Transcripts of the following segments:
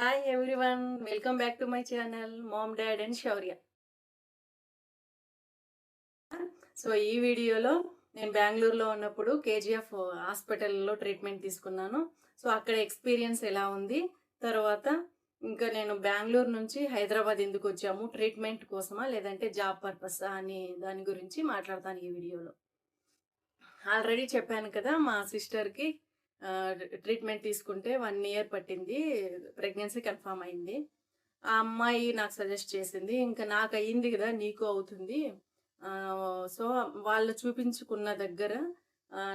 Hi everyone. Welcome back to my channel ma'am, dad and Shaurya. So ఈ వీడియోలో నేను బెంగుళూరులో ఉన్నప్పుడు కేజీఎఫ్ హాస్పిటల్‌లో ట్రీట్మెంట్ తీసుకున్నాను. సో అక్కడ ఎక్స్‌పీరియన్స్ ఎలా ఉంది? తర్వాత ఇంకా నేను బెంగుళూరు నుంచి హైదరాబాద్ ఎందుకొచ్చాము? ట్రీట్మెంట్ కోసమా? లేదంటే జాబ్ పర్పసా? అని దాని గురించి మాట్లాడతాను ఈ వీడియోలో. ఆల్రెడీ చెప్పాను కదా! మా సిస్టర్‌కి ట్రీట్మెంట్ తీసుకుంటే 1 ఇయర్ పట్టింది. ప్రెగ్నెన్సీ కన్ఫర్మ్ అయింది. ఆ అమ్మాయి నాకు సజెస్ట్ చేసింది. ఇంక నాకయింది గదా! నీకు అవుతుంది. సో, వాళ్ళు చూపించుకున్న దగ్గర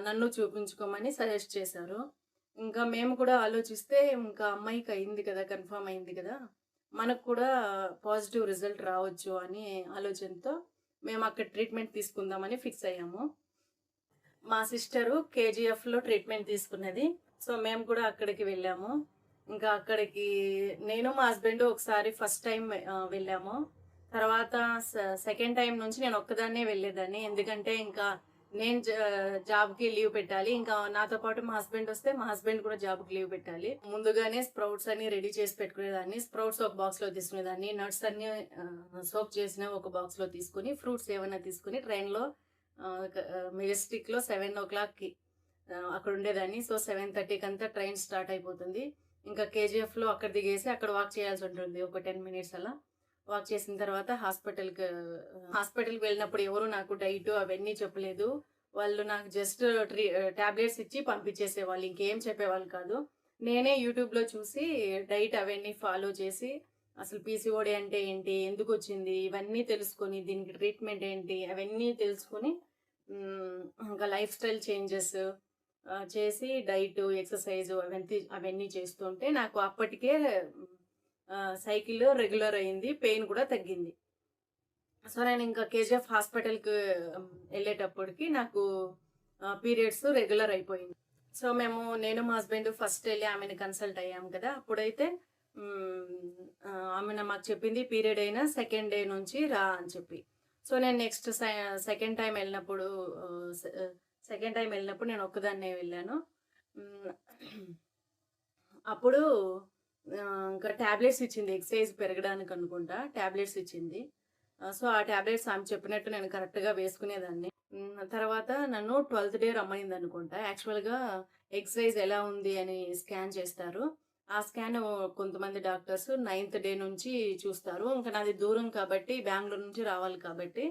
నన్ను చూపించుకోమని సజెస్ట్ చేశారు. ఇంకా మేము కూడా ఆలోచిస్తే ఇంకా అమ్మాయికి అయింది కదా! కన్ఫర్మ్ అయింది కదా! మనకు కూడా పాజిటివ్ రిజల్ట్ రావచ్చు అని ఆలోచనతో మేమక్కడ ట్రీట్మెంట్ తీసుకుందామని ఫిక్స్ అయ్యాము. మా సిస్టరు కేజీఎఫ్‌లో ట్రీట్మెంట్ తీసుకున్నది. సో, మేము కూడా అక్కడికి వెళ్ళాము. ఇంకా అక్కడికి నేను, మా హస్బెండ్ ఒకసారి ఫస్ట్ టైమ్ వెళ్ళాము. తర్వాత స సెకండ్ టైమ్ నుంచి నేను ఒక్కదాన్నే వెళ్ళేదాన్ని. ఎందుకంటే ఇంకా నేను జాబ్‌కి లీవ్ పెట్టాలి. ఇంకా నాతో పాటు మా హస్బెండ్ వస్తే మా హస్బెండ్ కూడా జాబ్‌కి లీవ్ పెట్టాలి. ముందుగానే స్ప్రౌట్స్ అన్నీ రెడీ చేసి పెట్టుకునేదాన్ని. స్ప్రౌట్స్ ఒక బాక్స్‌లో తీసుకునేదాన్ని. నట్స్ అన్నీ సోక్ చేసినవి ఒక బాక్స్‌లో తీసుకొని, ఫ్రూట్స్ ఏవన్నా తీసుకొని ట్రైన్‌లో మెజెస్టిక్‌లో 7:00కి అక్కడ ఉండేదాన్ని. సో, 7:30కి అంతా ట్రైన్ స్టార్ట్ అయిపోతుంది. ఇంకా కేజీఎఫ్‌లో అక్కడ దిగేసి అక్కడ వాక్ చేయాల్సి ఉంటుంది. ఒక 10 మినిట్స్ అలా. వాక్ చేసిన తర్వాత హాస్పిటల్‌కి వెళ్ళినప్పుడు ఎవరు నాకు డైట్ అవన్నీ చెప్పలేదు. వాళ్ళు నాకు జస్ట్ టాబ్లెట్స్ ఇచ్చి పంపించేసేవాళ్ళు. ఇంకేం చెప్పేవాళ్ళు కాదు. నేనే యూట్యూబ్‌లో చూసి డైట్ అవన్నీ ఫాలో చేసి అసలు పీసీఓడీ అంటే ఏంటి? ఎందుకొచ్చింది? ఇవన్నీ తెలుసుకొని దీనికి ట్రీట్మెంట్ ఏంటి? అవన్నీ తెలుసుకొని ఇంకా లైఫ్ స్టైల్ చేంజెస్ చేసి డైట్, ఎక్సర్‌సైజ్ అవన్నీ చేస్తుంటే నాకు అప్పటికే సైకిల్ రెగ్యులర్ అయింది. పెయిన్ కూడా తగ్గింది. సో, నేనింకా కేజీఎఫ్ హాస్పిటల్‌కి ఎళ్ళేటప్పటికి నాకు పీరియడ్స్ రెగ్యులర్ అయిపోయింది. సో, నేను మా హస్బెండ్ ఫస్ట్ ఎళ్లి ఆమెని కన్సల్ట్ అయ్యాం కదా! అప్పుడైతే ఆమె మాకు చెప్పింది పీరియడ్ అయిన సెకండ్ డే నుంచి రా అని చెప్పి. సో, నేను నెక్స్ట్ సెకండ్ టైమ్ ఎళ్ళినప్పుడు ఆహ్, సె సెకండ్ టైమ్ ఎళ్ళినప్పుడు నేను ఒక్కదాన్నే వెళ్ళాను. హ్మ్. అప్పుడు ఇంకా టాబ్లెట్స్ ఇచ్చింది. ఎక్సర్‌సైజ్ పెరగడానికనుకుంటా టాబ్లెట్స్ ఇచ్చింది. సో, ఆ టాబ్లెట్స్ ఆమె చెప్పినట్టు నేను కరెక్ట్‌గా వేసుకునేదాన్ని. తర్వాత నన్ను 12థ్ డే రమ్మనిందనుకుంటా. యాక్చువల్‌గా ఎక్సర్‌సైజ్ ఎలా ఉంది అని స్కాన్ చేస్తారు. ఆ స్కాన్ కొంతమంది డాక్టర్స్ 9థ్ డే నుంచి చూస్తారు. ఇంక నాది దూరం కాబట్టి బెంగుళూరు నుంచి రావాలి కాబట్టి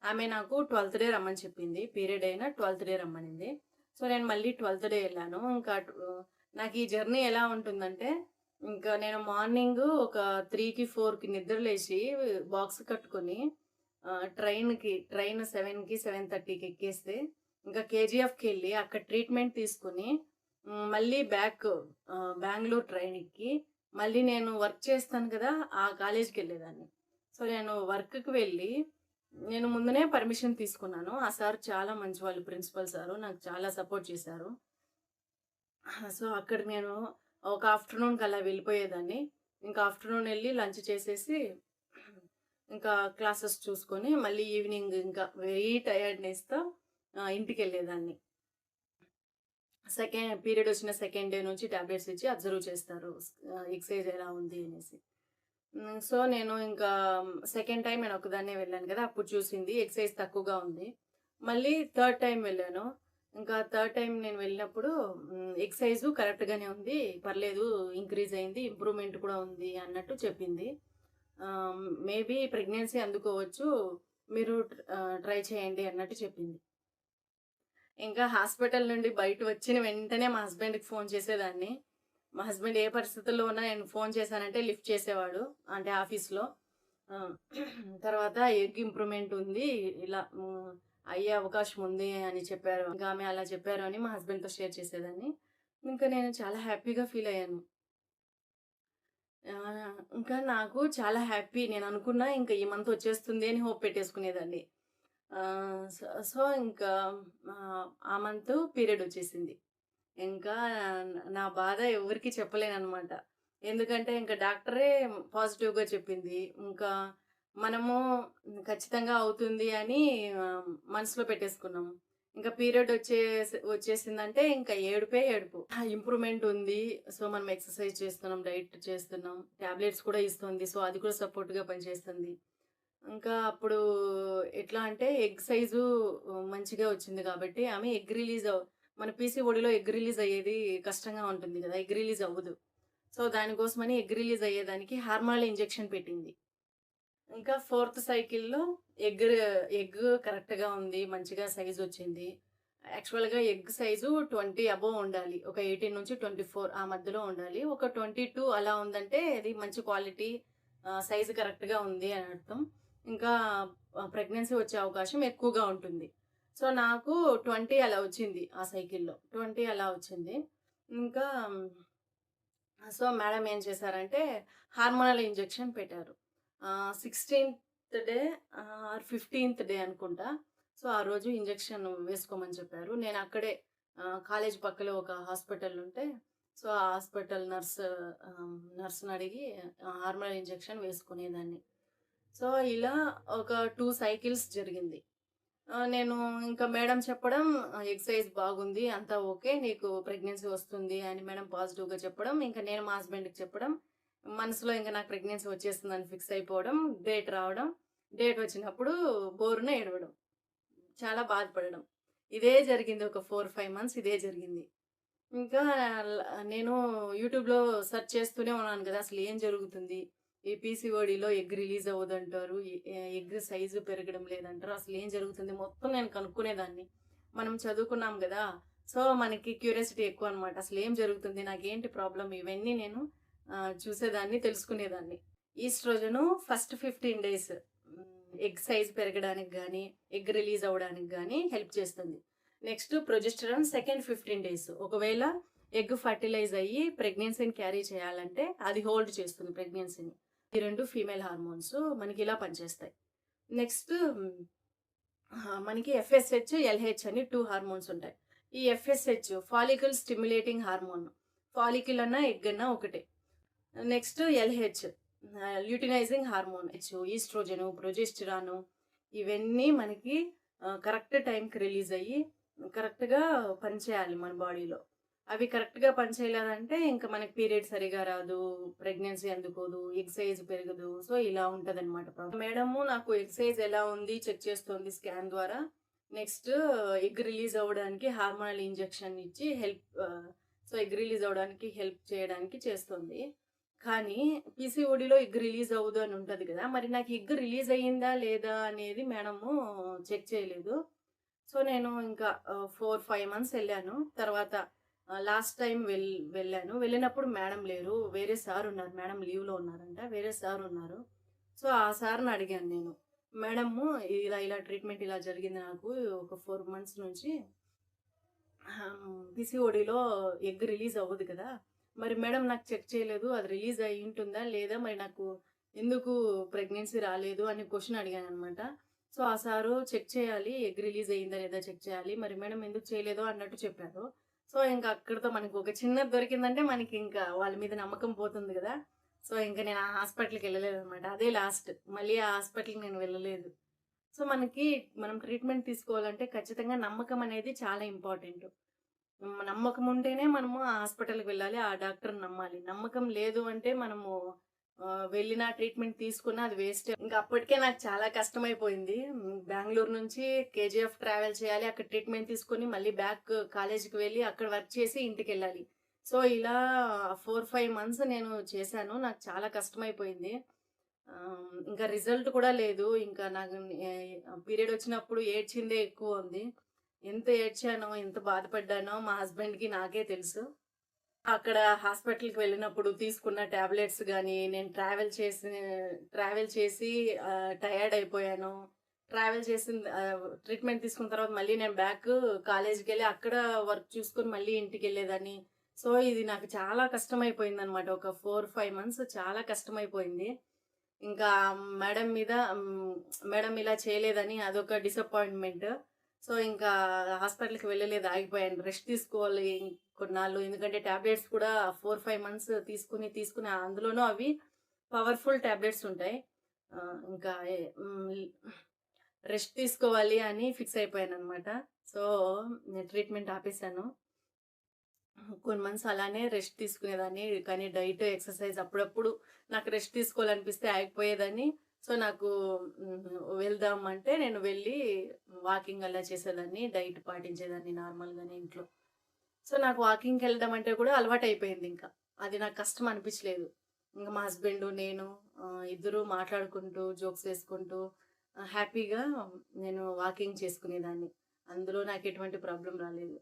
ఆమె నాకు 12థ్ డే రమ్మని చెప్పింది. పీరియడ్ అయిన 12థ్ డే రమ్మనింది. సో, నేను మళ్ళీ 12థ్ డే ఎళ్ళాను. ఇంకా నాకు ఈ జర్నీ ఎలా ఉంటుందంటే, ఇంకా నేను మార్నింగు ఒక 3కి, 4కి నిద్ర లేచి బాక్స్ కట్టుకొని ట్రైన్ 7కి, 7:30కి ఎక్కేస్తే, ఇంకా కేజీఎఫ్‌కెళ్ళి అక్కడ ట్రీట్మెంట్ తీసుకొని మళ్ళీ బెంగుళూరు ట్రైన్ ఎక్కి, మళ్ళీ నేను వర్క్ చేస్తాను కదా! ఆ కాలేజ్‌కెళ్ళేదాన్ని. సో, నేను వర్క్‌కి వెళ్ళి, నేను ముందునే పర్మిషన్ తీసుకున్నాను. ఆ సార్ చాలా మంచివాళ్ళు, ప్రిన్సిపల్ సారు. నాకు చాలా సపోర్ట్ చేశారు. సో, అక్కడ నేను ఒక ఆఫ్టర్‌నూన్‌కి అలా వెళ్ళిపోయేదాన్ని. ఇంకా ఆఫ్టర్‌నూన్ ఎళ్లి లంచ్ చేసేసి, ఇంకా క్లాసెస్ చూసుకొని, మళ్ళీ ఈవినింగ్ ఇంకా వెరీ టైర్డ్‌నెస్‌తో ఇంటికెళ్ళేదాన్ని. పీరియడ్ వచ్చిన సెకండ్ డే నుంచి టాబ్లెట్స్ ఇచ్చి అబ్జర్వ్ చేస్తారు. ఎక్సర్‌సైజ్ ఎలా ఉంది అనేసి. సో, నేను ఇంకా సెకండ్ టైమ్ నేను ఒక్కదాన్నే వెళ్ళాను కదా! అప్పుడు చూసింది ఎక్సర్‌సైజ్ తక్కువగా ఉంది. మళ్ళీ థర్డ్ టైమ్ వెళ్ళాను. ఇంకా థర్డ్ టైమ్ నేను వెళ్ళినప్పుడు ఎక్సర్‌సైజు కరెక్ట్‌గానే ఉంది. పర్లేదు, ఇంక్రీజ్ అయింది. ఇంప్రూవ్‌మెంట్ కూడా ఉంది అన్నట్టు చెప్పింది. మేబీ ప్రెగ్నెన్సీ అందుకోవచ్చు. మీరు ట్రై చేయండి అన్నట్టు చెప్పింది. ఇంకా హాస్పిటల్ నుండి బయట వచ్చిన వెంటనే మా హస్బెండ్‌కి ఫోన్ చేసేదాన్ని. మా హస్బెండ్ ఏ పరిస్థితుల్లో ఉన్నా నేను ఫోన్ చేశానంటే లిఫ్ట్ చేసేవాడు. అంటే ఆఫీస్‌లో. ఆహ్, తర్వాత ఎగ్ ఇంప్రూవ్‌మెంట్ ఉంది. ఇలా అయ్యే అవకాశం ఉంది అని చెప్పారు. ఇంకా ఆమె అలా చెప్పారు అని మా హస్బెండ్‌తో షేర్ చేసేదాన్ని. ఇంకా నేను చాలా హ్యాపీగా ఫీల్ అయ్యాను. ఇంకా నాకు చాలా హ్యాపీ. నేననుకున్నా ఇంక ఈ మంత్ వచ్చేస్తుంది అని హోప్ పెట్టేసుకునేదాన్ని. ఆహ్, సో సో ఇంకా ఆ మంతు పీరియడ్ వచ్చేసింది. ఇంకా నా బాధ ఎవ్వరికీ చెప్పలేననమాట. ఎందుకంటే ఇంక డాక్టరే పాజిటివ్‌గా చెప్పింది. ఇంకా మనము ఖచ్చితంగా అవుతుంది అని మనసులో పెట్టేసుకున్నాము. ఇంకా పీరియడ్ వచ్చేసిందంటే ఇంకా ఏడుపే ఏడుపు. ఇంప్రూవ్‌మెంట్ ఉంది. సో, మనం ఎక్సర్‌సైజ్ చేస్తున్నాం, డైట్ చేస్తున్నాం. టాబ్లెట్స్ కూడా ఇస్తుంది. సో, అది కూడా సపోర్ట్‌గా పనిచేస్తుంది. ఇంకా అప్పుడు ఎట్లా అంటే ఎగ్ సైజు మంచిగా వచ్చింది కాబట్టి ఆమె ఎగ్ రిలీజ్ మన పీసీఓడీలో ఎగ్ రిలీజ్ అయ్యేది కష్టంగా ఉంటుంది కదా! ఎగ్ రిలీజ్ అవ్వదు. సో, దానికోసమని ఎగ్ రిలీజ్ అయ్యేదానికి హార్మోనల్ ఇంజెక్షన్ పెట్టింది. ఇంకా ఫోర్త్ సైకిల్‌లో ఎగ్ ఎగ్ కరెక్ట్‌గా ఉంది. మంచిగా సైజొచ్చింది. యాక్చువల్‌గా ఎగ్ సైజు 20 అబోవ్ ఉండాలి. ఒక 18-24 ఆ మధ్యలో ఉండాలి. ఒక 22 అలా ఉందంటే అది మంచి క్వాలిటీ సైజు కరెక్ట్‌గా ఉంది అని అర్థం. ఇంకా ప్రెగ్నెన్సీ వచ్చే అవకాశం ఎక్కువగా ఉంటుంది. సో, నాకు 20 అలా వచ్చింది ఆ సైకిల్‌లో. 20 అలా వచ్చింది. ఇంకా సో, మేడం ఏం చేశారంటే హార్మోనల్ ఇంజెక్షన్ పెట్టారు. 16థ్ డే 15థ్ డే అనుకుంటా. సో, ఆ రోజు ఇంజెక్షన్ వేసుకోమని చెప్పారు. నేను అక్కడే కాలేజ్ పక్కలో ఒక హాస్పిటల్ ఉంటే, సో, ఆ హాస్పిటల్ నర్స్‌ని అడిగి హార్మోనల్ ఇంజెక్షన్ వేసుకునేదాన్ని. సో, ఇలా ఒక 2 సైకిల్స్ జరిగింది. నేను ఇంకా మేడం చెప్పడం ఎక్సర్‌సైజ్ బాగుంది. అంతా ఓకే. నీకు ప్రెగ్నెన్సీ వస్తుంది అని మేడం పాజిటివ్‌గా చెప్పడం. ఇంక నేను మా హస్బెండ్‌కి చెప్పడం. మనసులో ఇంక నాకు ప్రెగ్నెన్సీ వచ్చేస్తుందని ఫిక్స్ అయిపోవడం. డేట్ రావడం. డేట్ వచ్చినప్పుడు బోరున ఏడవడం. చాలా బాధపడడం. ఇదే జరిగింది ఒక 4, 5 మంత్స్ ఇదే జరిగింది. ఇంకా ల నేను యూట్యూబ్‌లో సెర్చ్ చేస్తూనే ఉన్నాను గదా! అసలు ఏం జరుగుతుంది? ఈ పీసీఓడీలో ఎగ్ రిలీజ్ అవ్వదంటారు. ఎగ్ సైజు పెరగడం లేదంటారు. అసలు ఏం జరుగుతుంది? మొత్తం నేను కనుక్కునేదాన్ని. మనం చదువుకున్నాం గదా! సో, మనకి క్యూరియాసిటీ ఎక్కువనమాట. అసలు ఏం జరుగుతుంది? నాకేంటి ప్రాబ్లమ్? ఇవన్నీ నేను చూసేదాన్ని, తెలుసుకునేదాన్ని. ఈస్ట్రోజను ఫస్ట్ 15 డేస్ ఎగ్ సైజ్ పెరగడానికి గానీ, ఎగ్ రిలీజ్ అవ్వడానికి గానీ హెల్ప్ చేస్తుంది. Next progesterone second 15 days. ఒకవేళ ఎగ్ ఫర్టిలైజ్ అయ్యి ప్రెగ్నెన్సీని క్యారీ చేయాలంటే అది హోల్డ్ చేస్తుంది ప్రెగ్నెన్సీని. ఈ 2 ఫీమేల్ హార్మోన్స్ మనకిలా పనిచేస్తాయి. నెక్స్ట్ మనకి ఎఫ్ఎస్‌హెచ్, ఎల్‌హెచ్ అని 2 హార్మోన్స్ ఉంటాయి. ఈ FSH follicle stimulating hormone. Follicle అన్నా, ఎగ్ అన్నా ఒకటే. Next LH luteinising hormone. Oestrogen, progesterone ఇవన్నీ మనకి కరెక్ట్ టైంకి రిలీజ్ అయ్యి కరెక్ట్‌గా పనిచేయాలి మన బాడీలో. అవి కరెక్ట్‌గా పనిచేయలేదంటే ఇంక మనకి పీరియడ్ సరిగ్గా రాదు, ప్రెగ్నెన్సీ అందుకోదు, ఎగ్ సైజ్ పెరగదు. సో, ఇలా ఉంటదనమాట ప్రాబ్లమ్. మేడము నాకు ఎగ్ సైజ్ ఎలా ఉంది చెక్ చేస్తోంది స్కాన్ ద్వారా. నెక్స్ట్ ఎగ్ రిలీజ్ అవ్వడానికి హార్మోనల్ ఇంజెక్షన్ ఇచ్చి సో, ఎగ్ రిలీజ్ అవ్వడానికి హెల్ప్ చేయడానికి చేస్తుంది. కానీ పీసీఓడీలో ఎగ్ రిలీజ్ అవ్వదు అని ఉంటది కదా! మరి నాకు ఎగ్ రిలీజ్ అయ్యిందా లేదా అనేది మేడము చెక్ చేయలేదు. సో, నేను ఇంకా 4, 5 మంత్స్ ఎళ్ళాను. తర్వాత లాస్ట్ టైమ్ వెళ్ళాను. వెళ్ళినప్పుడు మేడం లేరు. వేరే సార్ ఉన్నారు. మేడం లీవ్‌లో ఉన్నారంట. వేరే సార్ ఉన్నారు. సో, ఆ సార్‌ని అడిగాను నేను. మేడము ఇలా ట్రీట్మెంట్ ఇలా జరిగింది నాకు ఒక 4 మంత్స్ నుంచి. పీసీఓడీలో ఎగ్ రిలీజ్ అవ్వదు కదా! మరి మేడం నాకు చెక్ చేయలేదు. అది రిలీజ్ అయ్యి ఉంటుందా? లేదా? మరి నాకు ఎందుకు ప్రెగ్నెన్సీ రాలేదు అని క్వెషన్ అడిగాననమాట. సో, ఆ సారు చెక్ చేయాలి. ఎగ్ రిలీజ్ అయిందా లేదా చెక్ చేయాలి. మరి మేడం ఎందుకు చేయలేదో అన్నట్టు చెప్పారు. సో, ఇంక అక్కడితో మనకు ఒక చిన్నది దొరికిందంటే మనకింకా వాళ్ళ మీద నమ్మకం పోతుంది గదా! సో, ఇంక నేను ఆ హాస్పిటల్‌కెళ్ళలేదనమాట. అదే లాస్ట్. మళ్ళీ ఆ హాస్పిటల్‌కి నేను వెళ్ళలేదు. సో, మనం ట్రీట్మెంట్ తీసుకోవాలంటే ఖచ్చితంగా నమ్మకం అనేది చాలా ఇంపార్టెంట్. నమ్మకం ఉంటేనే మనము ఆ హాస్పిటల్‌కి వెళ్ళాలి. ఆ డాక్టర్‌ని నమ్మాలి. నమ్మకం లేదు అంటే మనము వెళ్ళిన ట్రీట్మెంట్ తీసుకున్నా అది వేస్టే. ఇంక అప్పటికే నాకు చాలా కష్టమైపోయింది. బెంగుళూరు నుంచి కేజీఎఫ్ ట్రావెల్ చేయాలి. అక్కడ ట్రీట్మెంట్ తీసుకొని మళ్ళీ బ్యాక్ కాలేజ్‌కి వెళ్ళి అక్కడ వర్క్ చేసి ఇంటికెళ్ళాలి. సో, ఇలా 4, 5 మంత్స్ నేను చేశాను. నాకు చాలా కష్టమైపోయింది. ఇంకా రిజల్ట్ కూడా లేదు. ఇంకా నాకు పీరియడ్ వచ్చినప్పుడు ఏడ్చిందే ఎక్కువ ఉంది. ఎంత ఏడ్చానో, ఎంత బాధపడ్డానో మా హస్బెండ్‌కి నాకే తెలుసు. అక్కడ హాస్పిటల్‌కి వెళ్ళినప్పుడు తీసుకున్న టాబ్లెట్స్ గానీ, నేను ట్రావెల్ చేసి టయర్డ్ అయిపోయాను. ట్రీట్మెంట్ తీసుకున్న తర్వాత మళ్ళీ నేను కాలేజ్‌కెళ్ళి అక్కడ వర్క్ చూసుకొని మళ్ళీ ఇంటికెళ్ళేదాన్ని. సో, ఇది నాకు చాలా కష్టమైపోయిందనమాట. ఒక 4, 5 మంత్స్ చాలా కష్టమైపోయింది. ఇంకా మేడం మీద మేడం ఇలా చేయలేదని అదొక డిసప్పాయింట్‌మెంట్. సో, ఇంకా హాస్పిటల్‌కి వెళ్ళలేదు. ఆగిపోయాను. రెస్ట్ తీసుకోవాలి కొన్నాళ్ళు. ఎందుకంటే టాబ్లెట్స్ కూడా 4, 5 మంత్స్ తీసుకొని అందులోనూ అవి పవర్‌ఫుల్ టాబ్లెట్స్ ఉంటాయి. ఇంకా రెస్ట్ తీసుకోవాలి అని ఫిక్స్ అయిపోయాననమాట. సో, నేను ట్రీట్మెంట్ ఆపేసాను. కొన్ని మంత్స్ అలానే రెస్ట్ తీసుకునేదాన్ని. కానీ డైట్, ఎక్సర్‌సైజ్ అప్పుడప్పుడు నాకు రెస్ట్ తీసుకోవాలనిపిస్తే ఆగిపోయేదాన్ని. సో, నాకు వెళ్దాం అంటే నేను వెళ్ళి వాకింగ్ అలా చేసేదాన్ని. డైట్ పాటించేదాన్ని నార్మల్‌గానే ఇంట్లో. సో, నాకు వాకింగ్‌కెళ్ళడం అంటే కూడా అలవాటయిపోయిందింక. అది నాకు కష్టం అనిపిచ్చలేదు. ఇంక మా హస్బెండు, నేను ఇద్దరు మాట్లాడుకుంటూ, జోక్స్ వేసుకుంటూ హ్యాపీగా నేను వాకింగ్ చేసుకునేదాన్ని. అందులో నాకెటువంటి ప్రాబ్లమ్ రాలేదు.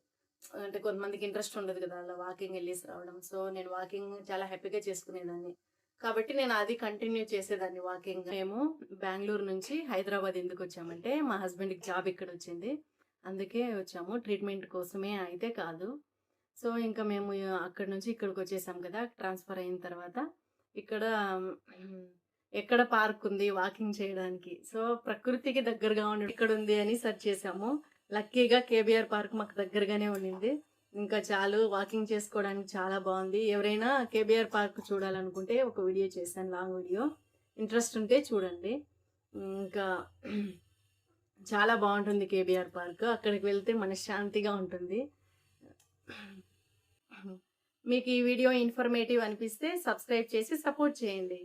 అంటే కొంతమందికి ఇంట్రెస్ట్ ఉండదు కదా! అలా వాకింగ్ ఎళ్ళేసి రావడం. సో, నేను వాకింగ్ చాలా హ్యాపీగా చేసుకునేదాన్ని. కాబట్టి నేను అది కంటిన్యూ చేసేదాన్ని వాకింగ్. మేము బెంగుళూరు నుంచి హైదరాబాద్ ఎందుకొచ్చామంటే, మా హస్బెండ్‌కి జాబ్ ఇక్కడొచ్చింది. అందుకే వచ్చాము. ట్రీట్మెంట్ కోసమే అయితే కాదు. సో, ఇంకా మేము అక్కడి నుంచి ఇక్కడికొచ్చేసాం కదా! ట్రాన్స్‌ఫర్ అయిన తర్వాత ఇక్కడ హ్మ్, ఎక్కడ పార్క్ ఉంది వాకింగ్ చేయడానికి. సో, ప్రకృతికి దగ్గరగా ఎక్కడుంది అని సెర్చ్ చేసాము. లక్కీగా కేబీఆర్ పార్క్ మాకు దగ్గరగానే ఉండింది. ఇంకా చాలు వాకింగ్ చేసుకోవడానికి చాలా బావుంది. ఎవరైనా కేబీఆర్ పార్క్ చూడాలనుకుంటే ఒక వీడియో చేశాను, లాంగ్ వీడియో. ఇంట్రెస్ట్ ఉంటే చూడండి. ఇంకా చాలా బావుంటుంది కేబీఆర్ పార్క్. అక్కడికి వెళ్తే మనశ్శాంతిగా ఉంటుంది. మీకు ఈ వీడియో ఇన్ఫర్మేటివ్ అనిపిస్తే సబ్స్క్రైబ్ చేసి సపోర్ట్ చేయండి.